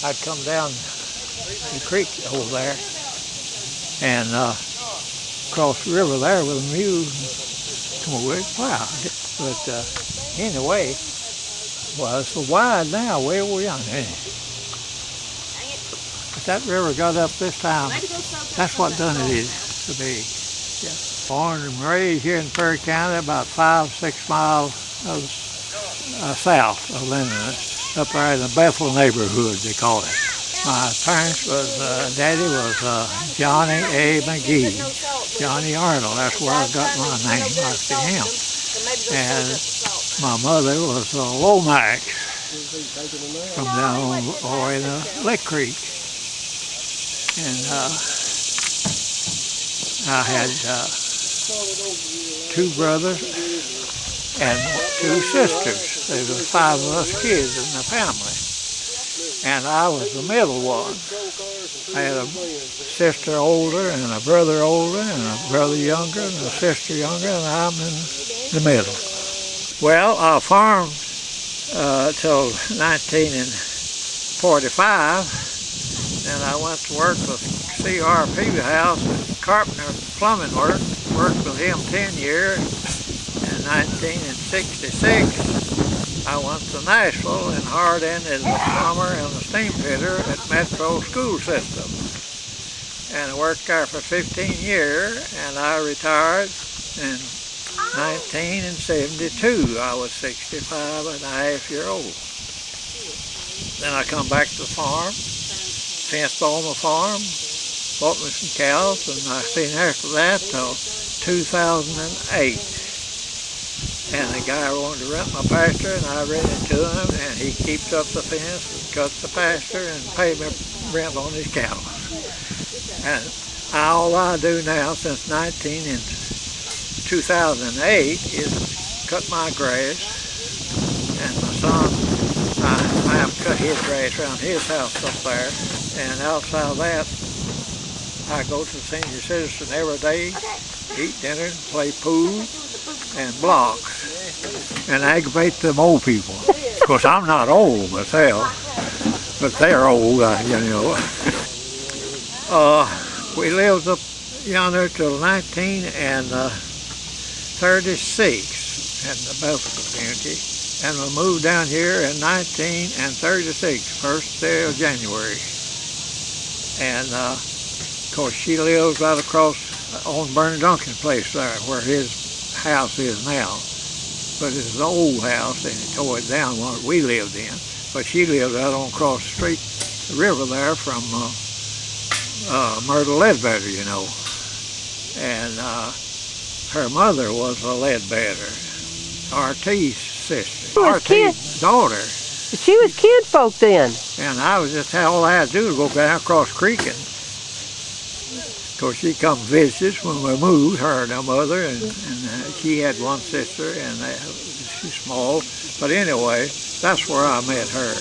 I'd come down the creek over there and cross the river there with a mule. Come over, wow. But anyway, well, it's so wide now, way over yonder. But that river got up this time. That's what done it is so big. Yeah. Born and raised here in Perry County, about 5-6 miles south of Lindenus, up there in the Bethel neighborhood, they call it. My parents was, Daddy was Johnny A. McGee, Johnny Arnold. That's where I got my name, after him. And my mother was Lomax from down over in Lick Creek. And I had 2 brothers and 2 sisters. There were 5 of us kids in the family. And I was the middle one. I had a sister older and a brother older and a brother younger and a sister younger, and I'm in the middle. Well, I farmed till 1945. And I went to work with CRP House at Carpenter Plumbing Work. Worked with him 10 years. In 1966, I went to Nashville and hard ended the plumber and the steam fitter at Metro School System. And I worked there for 15 years, and I retired in 1972. I was 65 and a half years old. Then I come back to the farm. Fenced on the farm, bought me some cows, and I seen after that till 2008. And the guy wanted to rent my pasture, and I rented to him, and he keeps up the fence, and cuts the pasture, and pays me rent on his cows. And all I do now since 2008 is cut my grass, and my son, I have cut his grass around his house up there. And outside of that, I go to the senior citizen every day, eat dinner, play pool, and blocks, and aggravate them old people. Of course, I'm not old myself, but they're old, you know. We lived up yonder till 1936 in the Bethel community, and we moved down here in 1936, first day of January. And of course, she lives right across on Bernie Duncan's place there, where his house is now. But it's an old house, and he tore it down when we lived in. But she lived out on across the street, the river there from Myrtle Ledbetter, you know. And her mother was a Ledbetter, R.T.'s sister, R.T.'s daughter. She was kid folk then. And I was just, all I had to do was go down across the creek. And of course, she come visit us when we moved, her and her mother, and she had one sister, and she's small. But anyway, that's where I met her,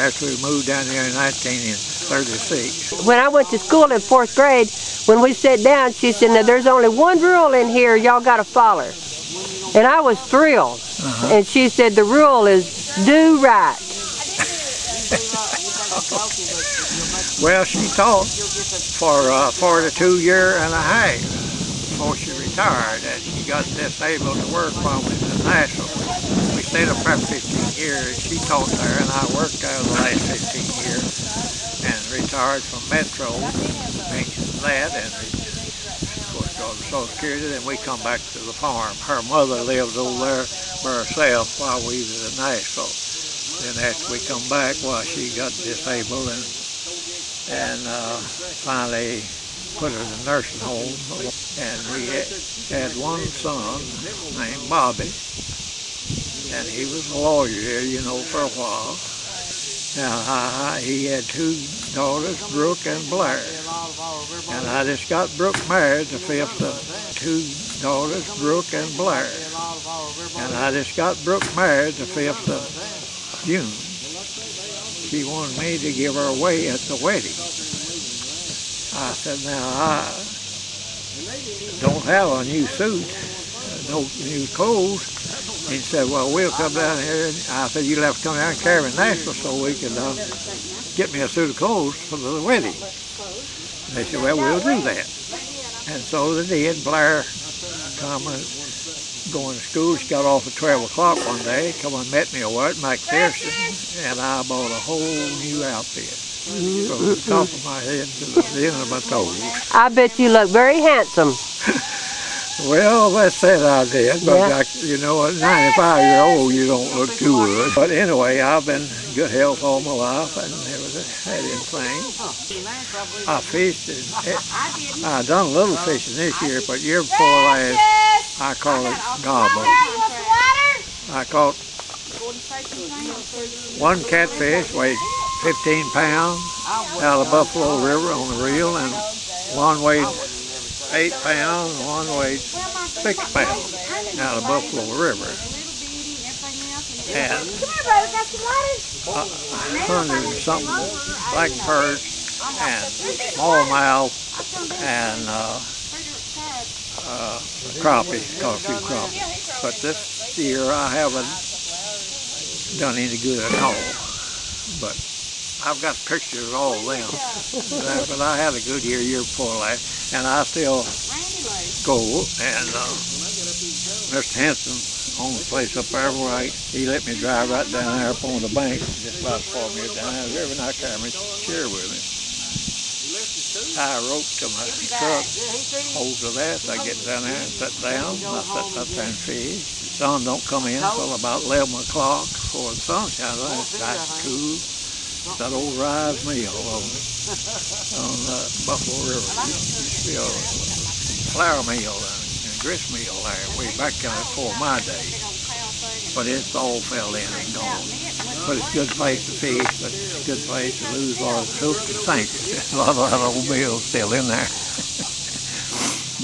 after we moved down here in 1936. When I went to school in 4th grade, when we sat down, she said, now there's only one rule in here, y'all got to follow. And I was thrilled. And she said, the rule is do right. Well, she taught for 42 years and a half before she retired, and she got disabled to work while we was in Nashville. We stayed up there 15 years. She taught there, and I worked there the last 15 years, and retired from Metro, mentioned that, and of course got Social Security. Then we come back to the farm. Her mother lived over there by herself while we was in Nashville. Then after we come back, well, she got disabled and finally put her in a nursing home. And we had one son named Bobby, and he was a lawyer here, you know, for a while. Now, he had 2 daughters, Brooke and Blair. And I just got Brooke married the 5th of 2 daughters, Brooke and Blair. And I just got Brooke married the 5th of June. She wanted me to give her away at the wedding. I said, now, I don't have a new suit, no new clothes, He said, well, we'll come down here. And I said, you'll have to come down and carry me to Nashville so we can get me a suit of clothes for the wedding. And they said, well, we'll do that. And so they did. Blair come and going to school. She got off at 12 o'clock one day, come and met me over at McPherson, and I bought a whole new outfit. From the top of my head to the end of my toes. I bet you look very handsome. Well, that's said I did, but Yeah. you know, at 95-year-old, you don't look too good. But anyway, I've been in good health all my life and never had anything. I fished, and I done a little fishing this year, but year before last, I call it gobble. I caught one catfish, weighed 15 pounds, out of Buffalo River on the reel, and one weighed 8 pounds, one weighed 6 pounds out of Buffalo River. And 100-something black perch and smallmouth and crappie, caught a few crappie. But this year I haven't done any good at all. But I've got pictures of all of them. But I had a good year before last, and I still go. And Mr. Henson owns a place up there where he let me drive right down there up on the bank, just about 4 minutes down there. Every night I carry my chair with me. Tie a rope to my truck, hold to that. I get down there and sit down. I sit up there and fish. The sun don't come in until about 11 o'clock before the sun shines on. It's nice and cool. That old Rise Mill on Buffalo River. Used to be a flour mill and grist mill there way back before my day. But it's all fell in and gone. But it's a good place to fish, but it's a good place to lose a lot of hook and sink. There's a lot of that old mill still in there.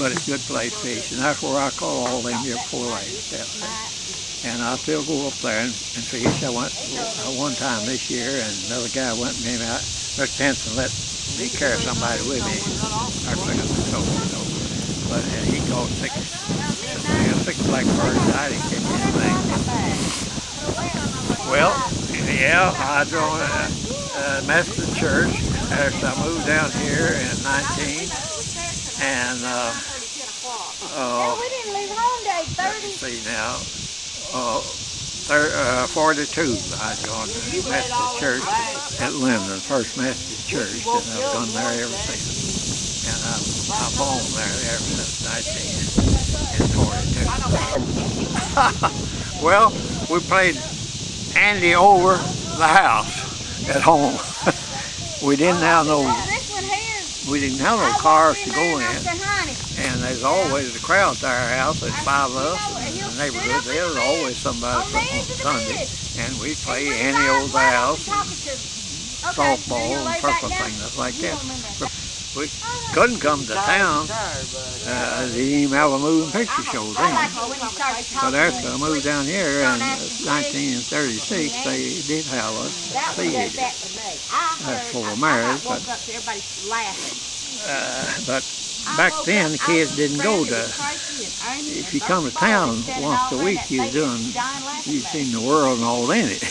But it's a good place to fish, and that's where I caught all them here before last out there. And I still go up there and fish. I went one time this year, and another guy went with me out. Mr. Henson let me carry somebody with me. But he caught six black birds. I didn't catch anything. Well, yeah, I joined Methodist Church after I moved down here in 19. And we didn't leave home till 8:30. let's see now. 42, I joined the Methodist Church at Linden, First Methodist Church, and I've gone there ever since. And I've owned there ever since 1942. Well, we played Andy over the house at home. We didn't have no cars to go in. And there's always a crowd at our house. There's 5 of us in the neighborhood. There's always somebody on Sunday. And we play Annie over the house, softball and purple things like that. We couldn't come to town. They didn't even have a moving picture show then. But after I moved down here in 1936, they did have a theater. That's for marriage. But back then, the kids didn't go to. If you come to town once a week, you've seen the world and all in it.